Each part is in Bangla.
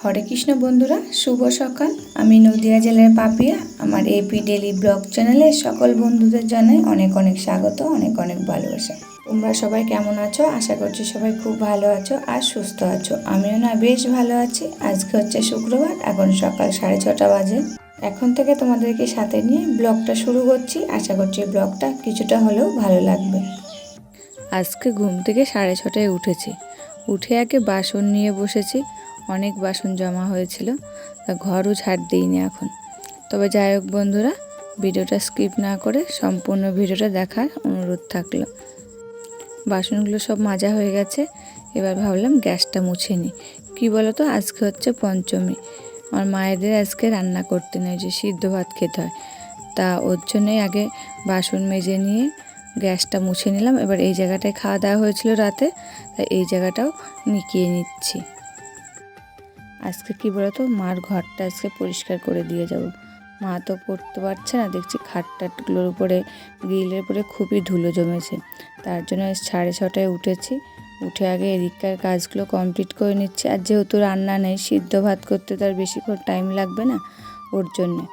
হরে কৃষ্ণ বন্ধুরা, শুভ সকাল। আমি নদিয়া জেলার পাপিয়া। আমার এপি ডেলি ব্লগ চ্যানেলে সকল বন্ধুদের জানাই অনেক অনেক স্বাগত, অনেক অনেক ভালোবাসা। তোমরা সবাই কেমন আছো? আশা করছি সবাই খুব ভালো আছো আর সুস্থ আছো। আমিও না বেশ ভালো আছি। আজকে হচ্ছে শুক্রবার, এখন সকাল 6:30 বাজে। এখন থেকে তোমাদেরকে সাথে নিয়ে ব্লগটা শুরু করছি। আশা করছি ব্লগটা কিছুটা হলেও ভালো লাগবে। আজকে ঘুম থেকে 6:30টায় উঠেছি। উঠে আগে বাসন নিয়ে বসেছি। অনেক বাসন জমা হয়েছিল, ঘরও ঝাড় দিইনি এখন। তবে যাই হোক বন্ধুরা, ভিডিওটা স্কিপ না করে সম্পূর্ণ ভিডিওটা দেখার অনুরোধ থাকলো। বাসনগুলো সব মাজা হয়ে গেছে। এবার ভাবলাম গ্যাসটা মুছে নিই। কী বলো তো, আজকে হচ্ছে পঞ্চমী। আমার মায়েদের আজকে রান্না করতে নেই, যে সিদ্ধ ভাত খেতে হয়, তা ওর জন্যই আগে বাসন মেজে নিয়ে গ্যাসটা মুছে নিলাম। এবার এই জায়গাটায় খাওয়া দাওয়া হয়েছিল রাতে, তাই এই জায়গাটাও নিকিয়ে নিচ্ছি। আজকে কী বলতো, মার ঘরটা আজকে পরিষ্কার করে দিয়ে যাব। মা তো পড়তে পারছে না, দেখছি খাটটাটগুলোর উপরে, গ্রিলের উপরে খুবই ধুলো জমেছে। তার জন্য 6:30টায় উঠেছি। উঠে আগে এদিককার কাজগুলো কমপ্লিট করে নিচ্ছি। আর যেহেতু রান্না নেই, সিদ্ধ ভাত করতে তার বেশিক্ষণ টাইম লাগবে না, ওর জন্যে।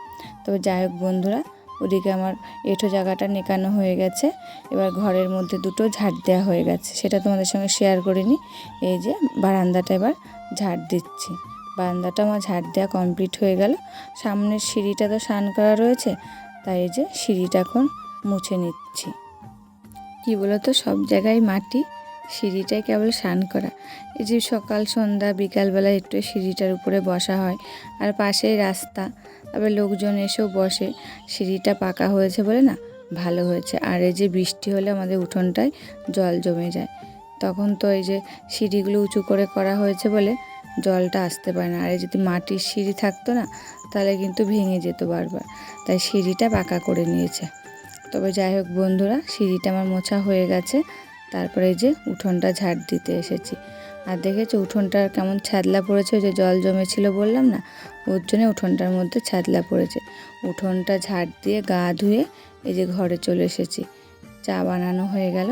তবে যাই হোক বন্ধুরা, ওদিকে আমার এঁঠো জায়গাটা নেকানো হয়ে গেছে। এবার ঘরের মধ্যে দুটো ঝাড় দেওয়া হয়ে গেছে, সেটা তোমাদের সঙ্গে শেয়ার করিনি। এই যে বারান্দাটা এবার ঝাড় দিচ্ছি। বারান্দাটা আমার ঝাড় দেওয়া কমপ্লিট হয়ে গেল। সামনের সিঁড়িটা তো স্নান করা রয়েছে, তাই এই যে সিঁড়িটা এখন মুছে নিচ্ছি। কী বলতো, সব জায়গায় মাটি, সিঁড়িটাই কেবল স্নান করা। এই যে সকাল সন্ধ্যা বিকালবেলা একটু সিঁড়িটার উপরে বসা হয়, আর পাশেই রাস্তা, তবে লোকজন এসেও বসে। সিঁড়িটা পাকা হয়েছে বলে না, ভালো হয়েছে। আর এই যে বৃষ্টি হলে আমাদের উঠোনটায় জল জমে যায়, তখন তো এই যে সিঁড়িগুলো উঁচু করে করা হয়েছে বলে জলটা আসতে পারে না। আর যদি মাটির সিঁড়ি থাকতো না, তাহলে কিন্তু ভেঙে যেত বারবার, তাই সিঁড়িটা পাকা করে নিয়েছে। তবে যাই হোক বন্ধুরা, সিঁড়িটা আমার মোছা হয়ে গেছে। তারপরে এই যে উঠোনটা ঝাড় দিতে এসেছি। আর দেখেছো উঠোনটার কেমন ছ্যাদলা পড়েছে, ওই যে জল জমেছিল বললাম না, ওর জন্য উঠোনটার মধ্যে ছ্যাদলা পড়েছে। উঠোনটা ঝাড় দিয়ে গা ধুয়ে এই যে ঘরে চলে এসেছি। চা বানানো হয়ে গেল।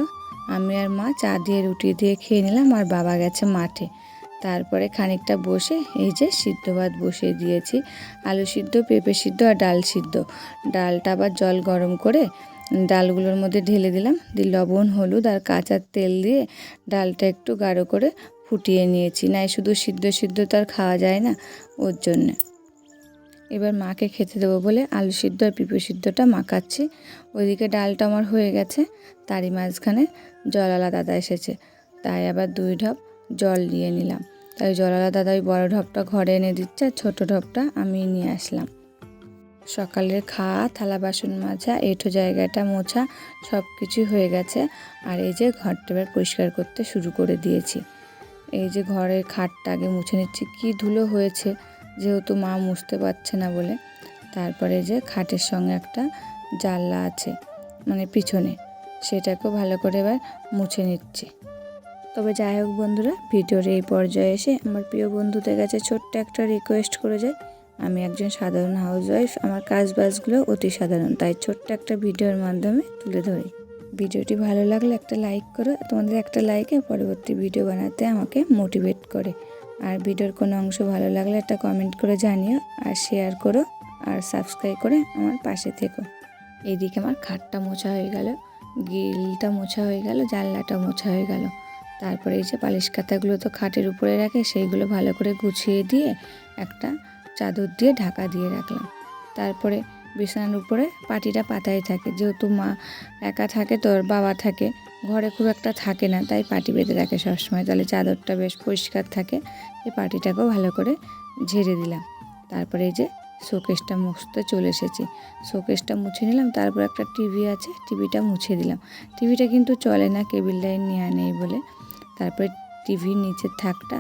আমি আর মা চা দিয়ে রুটি দিয়ে খেয়ে নিলাম, আর বাবা গেছে মাঠে। তারপরে খানিকটা বসে এই যে সিদ্ধ ভাত বসিয়ে দিয়েছি। আলু সিদ্ধ, পেঁপে সিদ্ধ আর ডাল সিদ্ধ। ডালটা আবার জল গরম করে ডালগুলোর মধ্যে ঢেলে দিলাম, দিয়ে লবণ হলুদ আর কাঁচা তেল দিয়ে ডালটা একটু গাঢ় করে ফুটিয়ে নিয়েছি। নাই শুধু সিদ্ধ সিদ্ধ তো আর খাওয়া যায় না, ওর জন্যে। এবার মাকে খেতে দেবো বলে আলু সিদ্ধ আর পেঁপে সিদ্ধটা মাখাচ্ছি। ওইদিকে ডালটা আমার হয়ে গেছে, তারই মাঝখানে জলওয়ালা দাদা এসেছে, তাই আবার 2 ঢপ জল নিয়ে নিলাম। তাই জলওয়ালা দাদা ওই বড় ঢপটা ঘরে এনে দিচ্ছে, আর ছোটো ঢপটা আমি নিয়ে আসলাম। সকালের খাওয়া, থালা বাসন মাজা, এঁঠো জায়গাটা মোছা সব কিছুই হয়ে গেছে। আর এই যে ঘরটা এবার পরিষ্কার করতে শুরু করে দিয়েছি। এই যে ঘরের খাটটা আগে মুছে নিচ্ছি, কী ধুলো হয়েছে, যেহেতু মা মুছতে পারছে না বলে। তারপরে যে খাটের সঙ্গে একটা জানলা আছে, মানে পিছনে, সেটাকেও ভালো করে এবার মুছে নিচ্ছি। তবে যাই হোক বন্ধুরা, ভিডিওর এই পর্যায়ে এসে আমার প্রিয় বন্ধুদের কাছে ছোট্ট একটা রিকোয়েস্ট করে যাই। আমি একজন সাধারণ হাউসওয়াইফ, আমার কাজবাজগুলো অতি সাধারণ, তাই ছোট্ট একটা ভিডিওর মাধ্যমে তুলে ধরি। ভিডিওটি ভালো লাগলে একটা লাইক করো। তোমাদের একটা লাইকে পরবর্তী ভিডিও বানাতে আমাকে মোটিভেট করে। আর ভিডিওর কোনো অংশ ভালো লাগলে একটা কমেন্ট করে জানিও, আর শেয়ার করো, আর সাবস্ক্রাইব করে আমার পাশে থেকো। এইদিকে আমার খাটটা মোছা হয়ে গেল, গ্রিলটা মোছা হয়ে গেল, জানলাটা মোছা হয়ে গেল। তারপরে এই যে পালিশ খাতাগুলো তো খাটের উপরে রাখে, সেইগুলো ভালো করে গুছিয়ে দিয়ে একটা চাদর দিয়ে ঢাকা দিয়ে রাখলাম। তারপরে বিছানার উপরে পাটিটা পাতাই থাকে, যেহেতু মা একা থাকে, তোর বাবা থাকে ঘরে, খুব একটা থাকে না, তাই পাটি বেঁধে রাখে সবসময়, তাহলে চাদরটা বেশ পরিষ্কার থাকে। এই পাটিটাকেও ভালো করে ঝেড়ে দিলাম। তারপরে এই যে শোকেসটা মুছতে চলে এসেছি, শোকেসটা মুছে নিলাম। তারপর একটা টিভি আছে, টিভিটা মুছে দিলাম। টিভিটা কিন্তু চলে না, কেবিল লাইন নেওয়া নেই বলে। তারপরে টিভির নিচের থাকটা,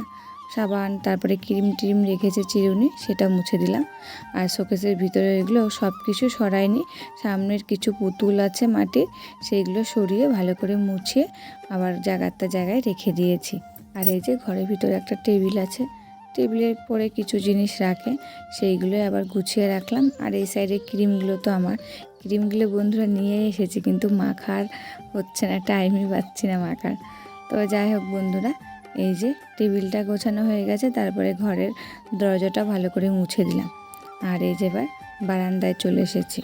সাবান, তারপরে ক্রিম টিম রেখেছে চিরুনি, সেটা মুছে দিলাম। আর শোকেসের ভিতরে এগুলো সব কিছু সরাইনি, সামনের কিছু পুতুল আছে মাটির, সেইগুলো সরিয়ে ভালো করে মুছিয়ে আবার জায়গায় রেখে দিয়েছি। আর এই যে ঘরের ভিতরে একটা টেবিল আছে, টেবিলের পরে কিছু জিনিস রাখে, সেইগুলো আবার গুছিয়ে রাখলাম। আর এই সাইডের ক্রিমগুলো তো আমার, ক্রিমগুলো বন্ধুরা নিয়ে এসেছি, কিন্তু মাখার হচ্ছে না, টাইমই পাচ্ছি না মাখার। তো যাই হোক বন্ধুরা, এই যে টেবিলটা গোছানো হয়ে গেছে, তারপরে ঘরের দরজাটা ভালো করে মুছে দিলাম। আর এই যে এবার বারান্দায় চলে এসেছি।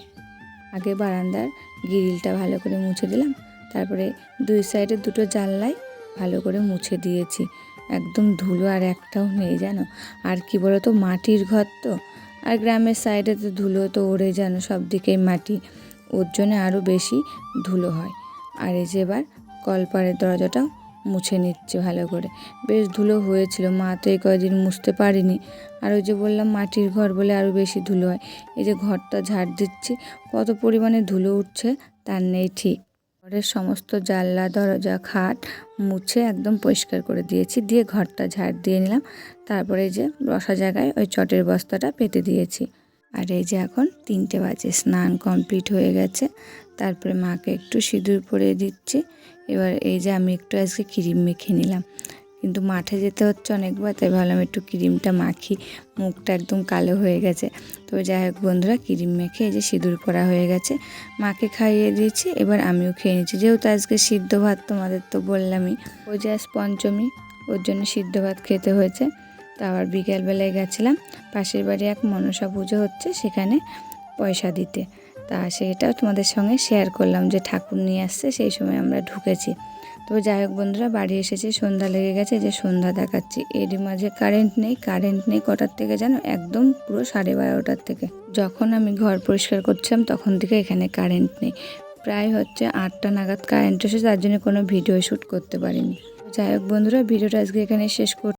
আগে বারান্দার গ্রিলটা ভালো করে মুছে দিলাম, তারপরে দুই সাইডে দুটো জানলায় ভালো করে মুছে দিয়েছি। একদম ধুলো আর একটাও নেই জানো। আর কি বলো তো, মাটির ঘর তো, আর গ্রামের সাইডে তো ধুলো তো ওড়ে জানো, সব দিকেই মাটি, ওর জন্য আরও বেশি ধুলো হয়। আর এই যে এবার কলপাড়ের দরজাটাও মুছে নিচ্ছে ভালো করে। বেশ ধুলো হয়েছিল, মা তো এই কয়দিন মুছতে পারিনি। আর ওই যে বললাম মাটির ঘর বলে আরও বেশি ধুলো হয়। এই যে ঘরটা ঝাড় দিচ্ছি, কত পরিমাণে ধুলো উঠছে তার নেই ঠিক। ঘরের সমস্ত জানলা দরজা খাট মুছে একদম পরিষ্কার করে দিয়েছি, দিয়ে ঘরটা ঝাড় দিয়ে নিলাম। তারপরে এই যে বসা জায়গায় ওই চটের বস্তাটা পেতে দিয়েছি। আর এই যে এখন 3টে বাজে, স্নান কমপ্লিট হয়ে গেছে। তারপরে মাকে একটু সিঁদুর পরিয়ে দিচ্ছি। এবার এই যে আমি একটু আজকে ক্রিম মেখে নিলাম, কিন্তু মাঠে যেতে হচ্ছে অনেকবার, তাই ভাবলাম একটু ক্রিমটা মাখি, মুখটা একদম কালো হয়ে গেছে। তবে যাই হোক বন্ধুরা, ক্রিম মেখে এই যে সিঁদুর পরা হয়ে গেছে, মাকে খাইয়ে দিয়েছি। এবার আমিও খেয়ে নিচ্ছি, যেহেতু আজকে সিদ্ধ ভাত তোমাদের তো বললামই, ওই যে আজ পঞ্চমী, ওর জন্য সিদ্ধ ভাত খেতে হয়েছে। তো আবার বিকেলবেলায় গেছিলাম পাশের বাড়ি এক মনসা পুজো হচ্ছে, সেখানে পয়সা দিতে। তা সেটাও তোমাদের সঙ্গে শেয়ার করলাম, যে ঠাকুর নিয়ে আসছে, সেই সময় আমরা ঢুকেছি। তো যাই হোক বন্ধুরা, বাড়ি এসেছি, সন্ধ্যা লেগে গেছে, যে সন্ধ্যা দেখাচ্ছি। এরই মাঝে কারেন্ট নেই কটার থেকে জানো, একদম পুরো 12:30টার থেকে। যখন আমি ঘর পরিষ্কার করছিলাম তখন থেকে এখানে কারেন্ট নেই, প্রায় হচ্ছে 8টা নাগাদ কারেন্ট এসেছে, তার জন্য কোনো ভিডিও শ্যুট করতে পারিনি। যাই হোক বন্ধুরা, ভিডিওটা আজকে এখানে শেষ করছি।